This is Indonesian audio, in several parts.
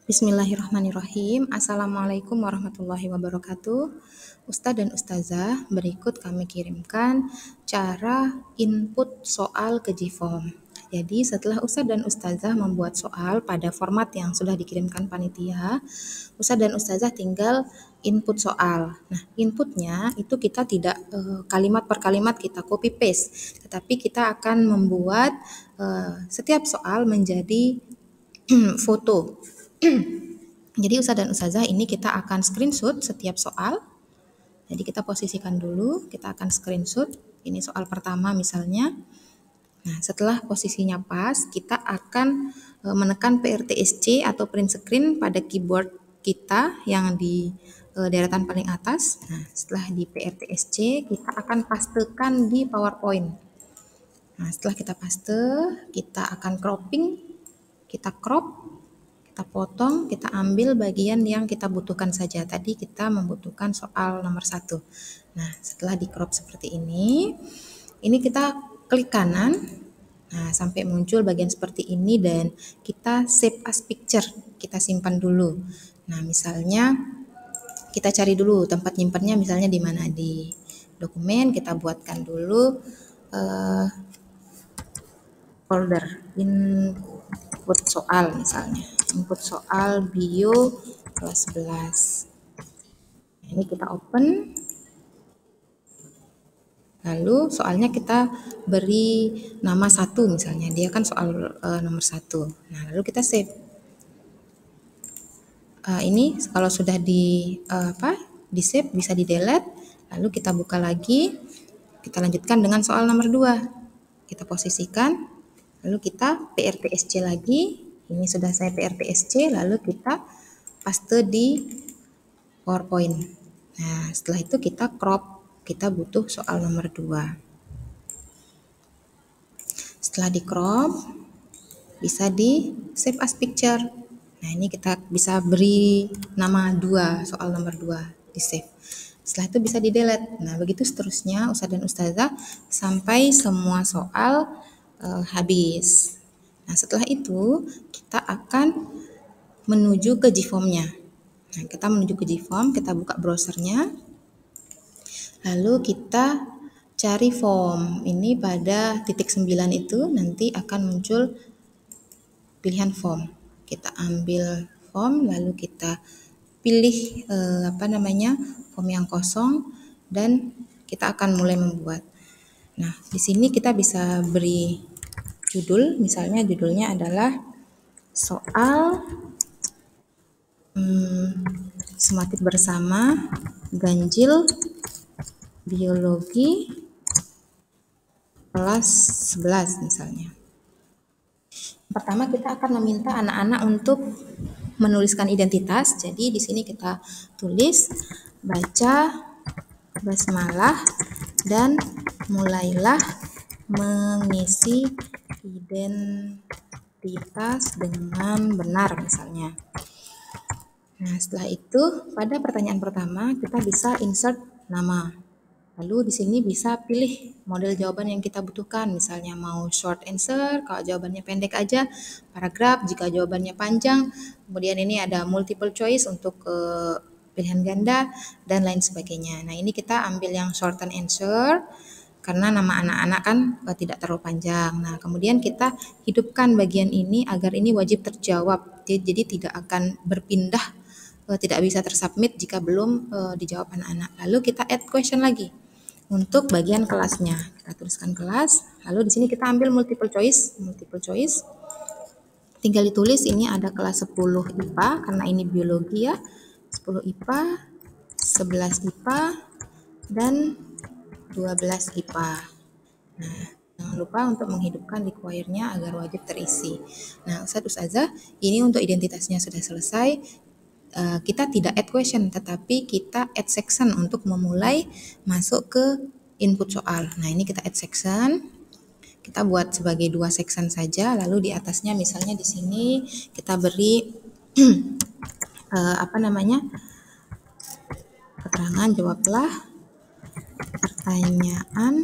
Bismillahirrahmanirrahim. Assalamualaikum warahmatullahi wabarakatuh. Ustadz dan Ustazah, berikut kami kirimkan cara input soal ke GFORM. Jadi setelah Ustadz dan Ustazah membuat soal pada format yang sudah dikirimkan panitia, Ustadz dan Ustazah tinggal input soal. Nah, inputnya itu kita tidak kalimat per kalimat kita copy paste, tetapi kita akan membuat setiap soal menjadi foto. Jadi Ustadz dan Ustazah ini kita akan screenshot setiap soal. Jadi kita posisikan dulu, kita akan screenshot. Ini soal pertama misalnya. Nah, setelah posisinya pas, kita akan menekan PRTSC atau print screen pada keyboard kita yang di deretan paling atas. Nah, setelah di PRTSC, kita akan pastekan di PowerPoint. Nah, setelah kita paste, kita akan cropping, kita crop, kita potong, kita ambil bagian yang kita butuhkan saja. Tadi kita membutuhkan soal nomor 1. Nah, setelah di crop seperti ini kita klik kanan. Nah, sampai muncul bagian seperti ini dan kita save as picture, kita simpan dulu. Nah, misalnya kita cari dulu tempat nyimpannya, misalnya di mana, di dokumen. Kita buatkan dulu folder input soal, misalnya input soal bio kelas 11. Ini kita open, lalu soalnya kita beri nama 1, misalnya dia kan soal nomor 1. Nah, lalu kita save. Ini kalau sudah di save bisa di delete, lalu kita buka lagi, kita lanjutkan dengan soal nomor 2. Kita posisikan, lalu kita PRTSC lagi. Ini sudah saya PRTSC, lalu kita paste di PowerPoint. Nah, setelah itu kita crop, kita butuh soal nomor 2. Setelah di crop, bisa di save as picture. Nah, ini kita bisa beri nama 2, soal nomor 2, di save. Setelah itu bisa di delete. Nah, begitu seterusnya Ustadz dan Ustazah sampai semua soal habis. Nah, setelah itu kita akan menuju ke GFORM-nya. Nah, kita menuju ke GFORM, kita buka browsernya. Lalu kita cari form. Ini pada titik 9 itu nanti akan muncul pilihan form. Kita ambil form, lalu kita pilih form yang kosong dan kita akan mulai membuat. Nah, di sini kita bisa beri judul, misalnya judulnya adalah soal sematik bersama ganjil biologi kelas 11 misalnya. Pertama kita akan meminta anak-anak untuk menuliskan identitas. Jadi di sini kita tulis baca basmalah dan mulailah mengisi identitas dengan benar misalnya. Nah, setelah itu pada pertanyaan pertama kita bisa insert nama. Lalu di sini bisa pilih model jawaban yang kita butuhkan, misalnya mau short answer, kalau jawabannya pendek aja, paragraf, jika jawabannya panjang. Kemudian ini ada multiple choice untuk pilihan ganda dan lain sebagainya. Nah, ini kita ambil yang shorten answer karena nama anak-anak kan tidak terlalu panjang. Nah, kemudian kita hidupkan bagian ini agar ini wajib terjawab. Jadi tidak akan berpindah, tidak bisa tersubmit jika belum dijawab anak-anak. Lalu kita add question lagi untuk bagian kelasnya. Kita tuliskan kelas, lalu di sini kita ambil multiple choice. Tinggal ditulis ini ada kelas 10 IPA karena ini biologi ya. 10 IPA, 11 IPA dan 12 IPA. Nah, jangan lupa untuk menghidupkan require-nya agar wajib terisi. Nah, Ustazah, ini untuk identitasnya sudah selesai. Kita tidak add question, tetapi kita add section untuk memulai masuk ke input soal. Nah, ini kita add section. Kita buat sebagai 2 section saja, lalu di atasnya misalnya di sini kita beri keterangan jawablah pertanyaan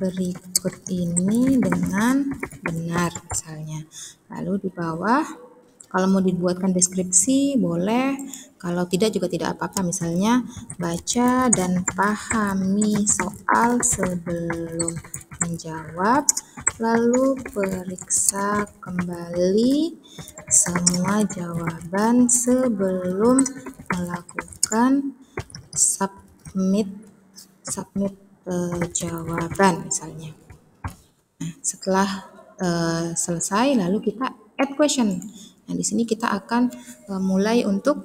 berikut ini dengan benar misalnya. Lalu di bawah kalau mau dibuatkan deskripsi boleh, kalau tidak juga tidak apa-apa. Misalnya baca dan pahami soal sebelum menjawab, lalu periksa kembali semua jawaban sebelum melakukan submit jawaban misalnya. Nah, setelah selesai lalu kita add question. Nah, di sini kita akan mulai untuk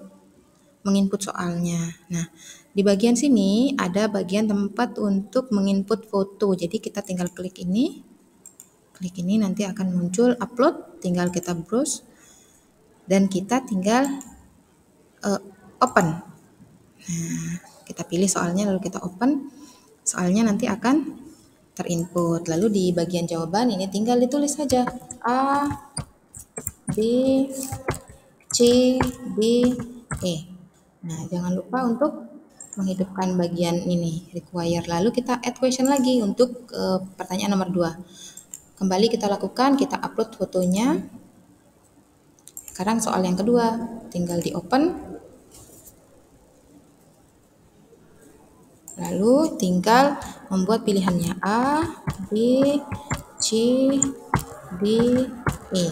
menginput soalnya. Nah, di bagian sini ada bagian tempat untuk menginput foto. Jadi kita tinggal klik ini nanti akan muncul upload, tinggal kita browse dan kita tinggal open. Nah, kita pilih soalnya lalu kita open. Soalnya nanti akan terinput. Lalu di bagian jawaban ini tinggal ditulis saja A, B, C, D, E. Nah, jangan lupa untuk menghidupkan bagian ini require. Lalu kita add question lagi untuk pertanyaan nomor 2. Kembali kita lakukan, kita upload fotonya. Sekarang soal yang kedua, tinggal di open. Lalu tinggal membuat pilihannya A, B, C, D, E.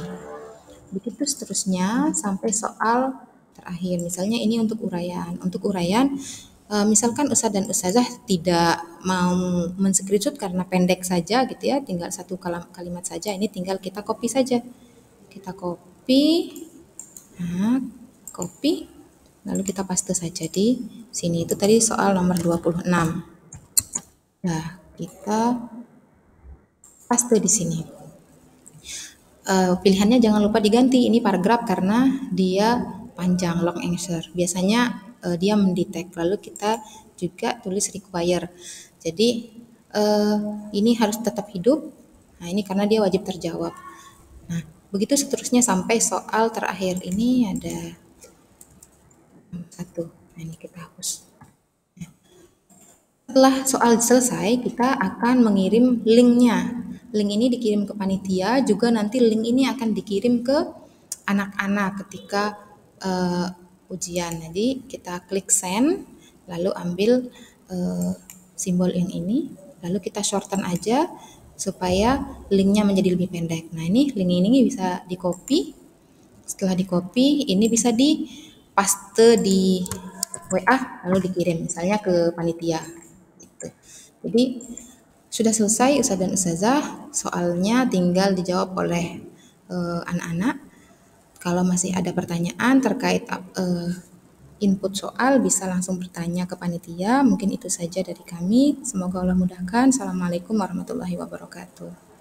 Begitu seterusnya sampai soal terakhir. Misalnya ini untuk uraian. Untuk uraian, misalkan Ustadz dan Ustazah tidak mau men-screenshot karena pendek saja gitu ya, tinggal satu kalimat saja. Ini tinggal kita copy saja. Kita copy, nah, copy, lalu kita paste saja di sini. Itu tadi soal nomor 26. Nah, kita paste di sini. Pilihannya jangan lupa diganti, ini paragraf karena dia panjang, long answer. Biasanya dia mendetect, lalu kita juga tulis require. Jadi ini harus tetap hidup. Nah, ini karena dia wajib terjawab. Nah, begitu seterusnya sampai soal terakhir. Ini ada 1. Nah, ini kita hapus. Setelah soal selesai, kita akan mengirim linknya. Link ini dikirim ke panitia, juga nanti link ini akan dikirim ke anak-anak ketika ujian. Jadi kita klik send, lalu ambil simbol yang ini, lalu kita shorten aja supaya linknya menjadi lebih pendek. Nah, ini link ini bisa di copy. Setelah di copy, ini bisa di paste di WA lalu dikirim misalnya ke panitia. Gitu. Jadi sudah selesai Ustadz dan Ustazah, soalnya tinggal dijawab oleh anak-anak. Kalau masih ada pertanyaan terkait input soal bisa langsung bertanya ke panitia. Mungkin itu saja dari kami. Semoga Allah mudahkan. Assalamualaikum warahmatullahi wabarakatuh.